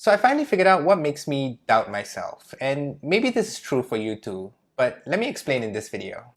So I finally figured out what makes me doubt myself, and maybe this is true for you too, but let me explain in this video.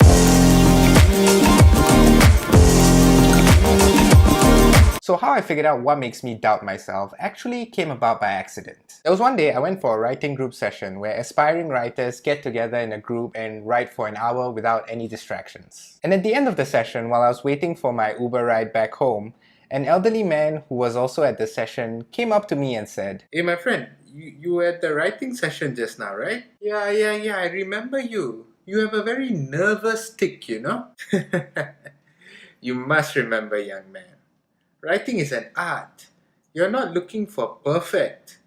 So how I figured out what makes me doubt myself actually came about by accident. There was one day I went for a writing group session where aspiring writers get together in a group and write for an hour without any distractions. And at the end of the session, while I was waiting for my Uber ride back home, an elderly man who was also at the session came up to me and said, "Hey my friend, you were at the writing session just now, right? Yeah, I remember you. You have a very nervous tick, you know?" You must remember, young man. Writing is an art. You're not looking for perfect.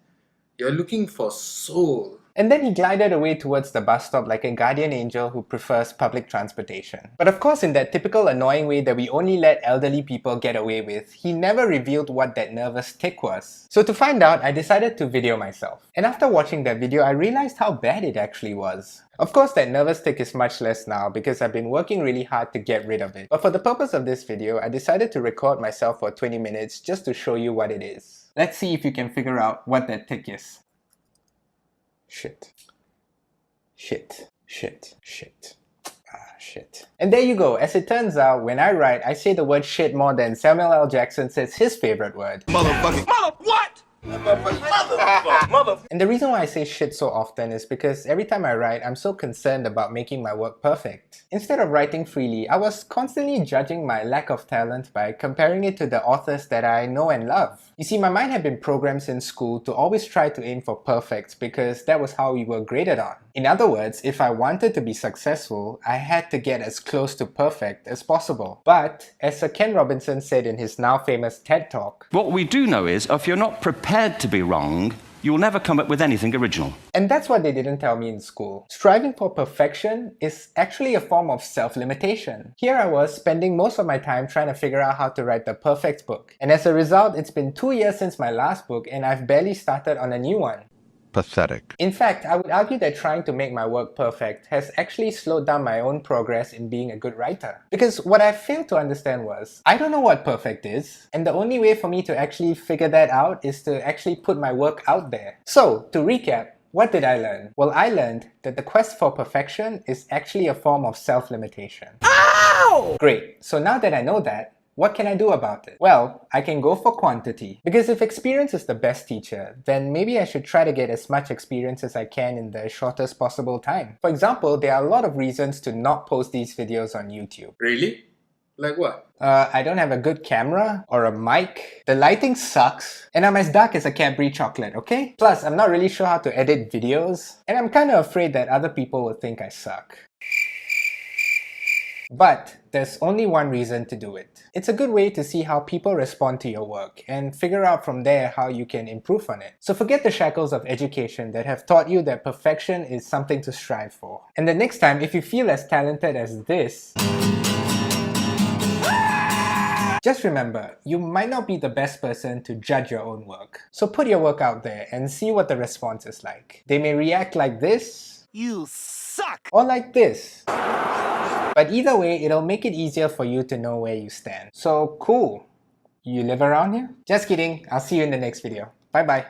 You're looking for soul. And then he glided away towards the bus stop like a guardian angel who prefers public transportation. But of course, in that typical annoying way that we only let elderly people get away with, he never revealed what that nervous tick was. So to find out, I decided to video myself. And after watching that video, I realized how bad it actually was. Of course, that nervous tick is much less now because I've been working really hard to get rid of it. But for the purpose of this video, I decided to record myself for 20 minutes just to show you what it is. Let's see if you can figure out what that tick is. Shit. Shit. Shit. Shit. Shit. And there you go. As it turns out, when I write, I say the word shit more than Samuel L. Jackson says his favorite word. Motherfucking. What? And the reason why I say shit so often is because every time I write, I'm so concerned about making my work perfect. Instead of writing freely, I was constantly judging my lack of talent by comparing it to the authors that I know and love. You see, my mind had been programmed since school to always try to aim for perfect because that was how we were graded on. In other words, if I wanted to be successful, I had to get as close to perfect as possible. But, as Sir Ken Robinson said in his now famous TED Talk, what we do know is, if you're not prepared to be wrong, you'll never come up with anything original. And that's what they didn't tell me in school. Striving for perfection is actually a form of self-limitation. Here I was spending most of my time trying to figure out how to write the perfect book. And as a result, it's been 2 years since my last book and I've barely started on a new one. Pathetic. In fact, I would argue that trying to make my work perfect has actually slowed down my own progress in being a good writer. Because what I failed to understand was, I don't know what perfect is, and the only way for me to actually figure that out is to actually put my work out there. So, to recap, what did I learn? Well, I learned that the quest for perfection is actually a form of self-limitation. Ow! Great, so now that I know that, what can I do about it? Well, I can go for quantity. Because if experience is the best teacher, then maybe I should try to get as much experience as I can in the shortest possible time. For example, there are a lot of reasons to not post these videos on YouTube. Really? Like what? I don't have a good camera or a mic. The lighting sucks. And I'm as dark as a Cadbury chocolate, okay? Plus, I'm not really sure how to edit videos. And I'm kind of afraid that other people will think I suck. But there's only one reason to do it. It's a good way to see how people respond to your work and figure out from there how you can improve on it. So forget the shackles of education that have taught you that perfection is something to strive for. And the next time, if you feel as talented as this, just remember, you might not be the best person to judge your own work. So put your work out there and see what the response is like. They may react like this, "You suck!" or like this. But either way, it'll make it easier for you to know where you stand. So cool. You live around here? Just kidding. I'll see you in the next video. Bye bye.